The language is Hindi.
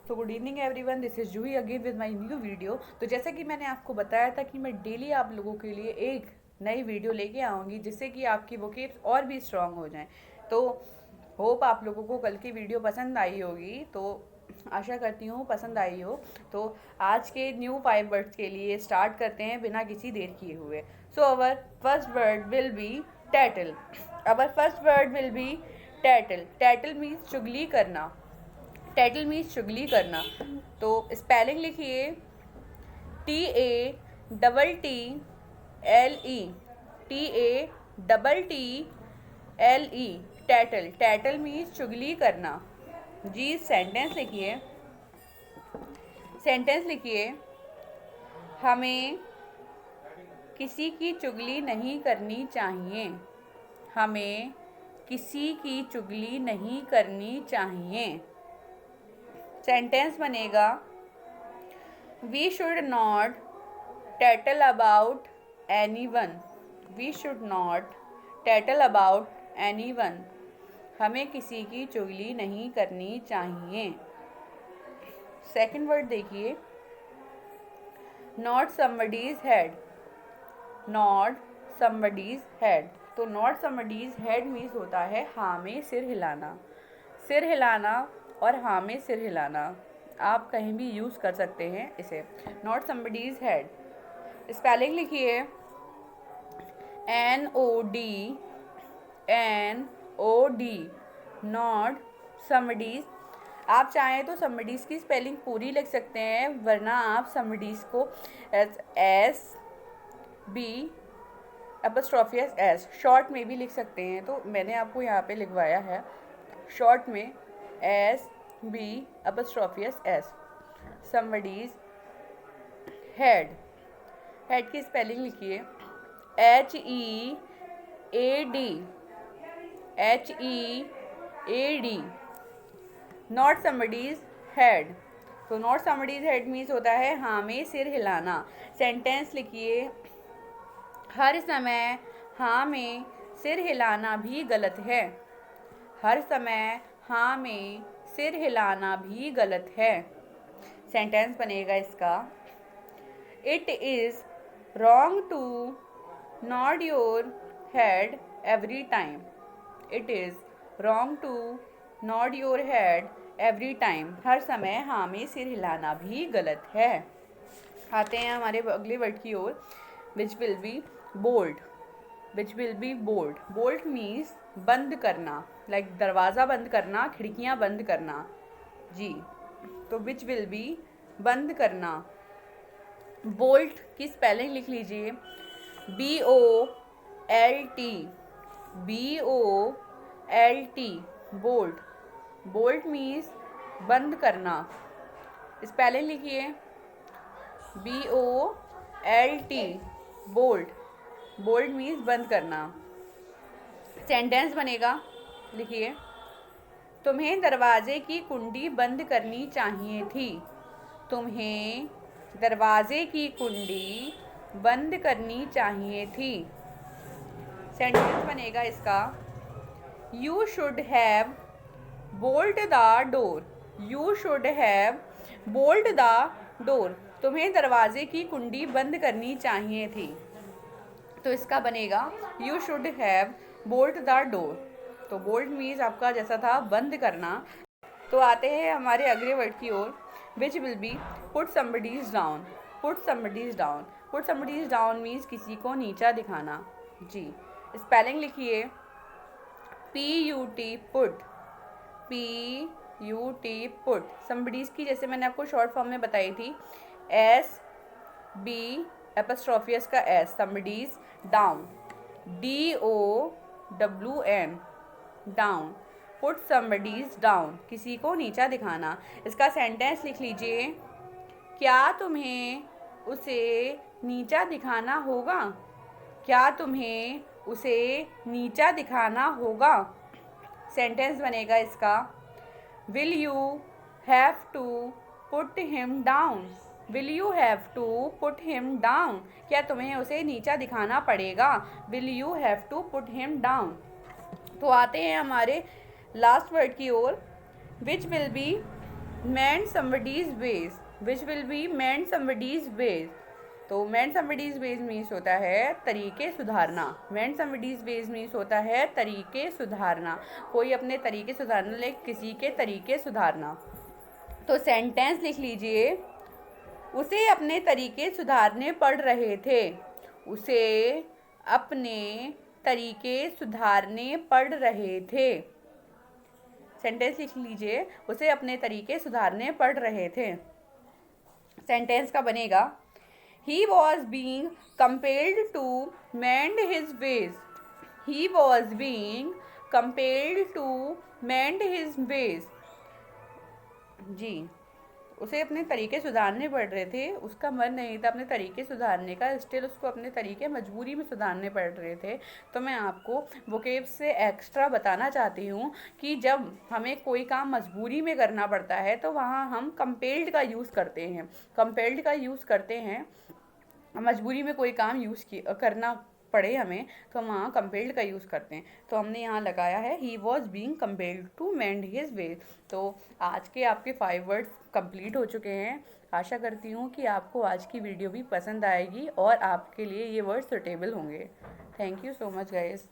तो good evening everyone, this is Juhi again with my new video. तो जैसा कि मैंने आपको बताया था कि मैं डेली आप लोगों के लिए एक नई वीडियो लेके आऊँगी जिससे कि आपकी वोकेब्स और भी स्ट्रांग हो जाएं। तो होप आप लोगों को कल की वीडियो पसंद आई होगी, तो आशा करती हूँ पसंद आई हो। तो आज के न्यू 5 वर्ड्स के लिए स्टार्ट करते हैं बिना किसी देर किए हुए। So our first word will be tattle. Our first word will be tattle. Tattle means चुगली करना। टाइटल मीन्स चुगली करना। तो स्पेलिंग लिखिए TATTLE। TATTLE tattle. Tattle means चुगली करना। जी सेंटेंस लिखिए। सेंटेंस लिखिए, हमें किसी की चुगली नहीं करनी चाहिए। हमें किसी की चुगली नहीं करनी चाहिए। सेंटेंस बनेगा, we should not tattle about anyone. We should not tattle about anyone. हमें किसी की चुगली नहीं करनी चाहिए। सेकंड वर्ड देखिए, not somebody's head. Not somebody's head. तो नॉट समबडीज हेड मीन्स होता है हाँ में सिर हिलाना। सिर हिलाना और हाँ में सिर हिलाना आप कहीं भी यूज़ कर सकते हैं इसे। Not somebody's head. स्पेलिंग लिखिए NOD नॉट समबडीज। आप चाहें तो समबडीज की स्पेलिंग पूरी लिख सकते हैं, वरना आप समबडीज को SB'S शॉर्ट में भी लिख सकते हैं। तो मैंने आपको यहाँ पे लिखवाया है शॉर्ट में SB'S। Somebody's head. हेड की स्पेलिंग लिखिए HEAD। Not somebody's head. तो नॉट समबडीज हेड मीन्स होता है हाँ में सिर हिलाना। सेंटेंस लिखिए, हर समय हाँ में सिर हिलाना भी गलत है। हर समय हाँ में सिर हिलाना भी गलत है। सेंटेंस बनेगा इसका, it is wrong to nod your head every time. It is wrong to nod your head every time. हर समय हाँ में सिर हिलाना भी गलत है। आते हैं हमारे अगले वर्ड की ओर, which will be bold. Which will be bold. Bold means बंद करना, लाइक दरवाज़ा बंद करना, खिड़कियाँ बंद करना। जी, तो विच विल बी बंद करना। बोल्ट की स्पेलिंग लिख लीजिए BOLT। BOLT bolt. Bolt means बंद करना। स्पेलिंग लिखिए BOLT बोल्ट। बोल्ट मीन्स बंद करना। सेंटेंस बनेगा, लिखिए, तुम्हें दरवाजे की कुंडी बंद करनी चाहिए थी। तुम्हें दरवाजे की कुंडी बंद करनी चाहिए थी। सेंटेंस बनेगा इसका, you should have bolt the door. You should have bolt the door. तुम्हें दरवाजे की कुंडी बंद करनी चाहिए थी। तो इसका बनेगा, you should have bolt the door. तो बोल्ट मीन्स आपका जैसा था बंद करना। तो आते हैं हमारे अगले वर्ड की ओर, which will be put somebody's down. Put somebody's down. Put somebody's down means किसी को नीचा दिखाना। जी, स्पेलिंग लिखिए PUT put. PUT put. Somebody's की जैसे मैंने आपको शॉर्ट फॉर्म में बताई थी SB'S का S। Somebody's down DOWN down. Put somebody's down, किसी को नीचा दिखाना। इसका सेंटेंस लिख लीजिए, क्या तुम्हें उसे नीचा दिखाना होगा। क्या तुम्हें उसे नीचा दिखाना होगा। सेंटेंस बनेगा इसका, will you have to put him down. Will you have to put him down. क्या तुम्हें उसे नीचा दिखाना पड़ेगा। Will you have to put him down. तो आते हैं हमारे लास्ट वर्ड की ओर, which will be mend somebody's ways, which will be mend somebody's ways. तो mend somebody's ways means होता है तरीके सुधारना. mend somebody's ways means होता है तरीके सुधारना. कोई अपने तरीके सुधारना, लाइक किसी के तरीके सुधारना. तो सेंटेंस लिख लीजिए. उसे अपने तरीके सुधारने पड़ रहे थे. उसे अपने तरीके सुधारने पड़ रहे थे. सेंटेंस लिख लीजिए. उसे अपने तरीके सुधारने पड़ रहे थे. सेंटेंस का बनेगा He was being compelled to mend his ways. He was being compelled to mend his ways. जी, उसे अपने तरीके सुधारने पड़ रहे थे. उसका मन नहीं था अपने तरीके सुधारने का, स्टिल उसको अपने तरीके मजबूरी में सुधारने पड़ रहे थे. तो मैं आपको वोकेब से एक्स्ट्रा बताना चाहती हूँ कि जब हमें कोई काम मजबूरी में करना पड़ता है तो वहाँ हम कंपेल्ड का यूज़ करते हैं. कंपेल्ड का यूज़ करते हैं. मजबूरी में कोई काम करना पड़े हमें तो हम वहाँ कंपेल्ड का यूज़ करते हैं. तो हमने यहाँ लगाया है he was being compelled to mend his way. तो आज के आपके 5 वर्ड्स कंप्लीट हो चुके हैं. आशा करती हूँ कि आपको आज की वीडियो भी पसंद आएगी और आपके लिए ये वर्ड सुटेबल होंगे. Thank you so much guys.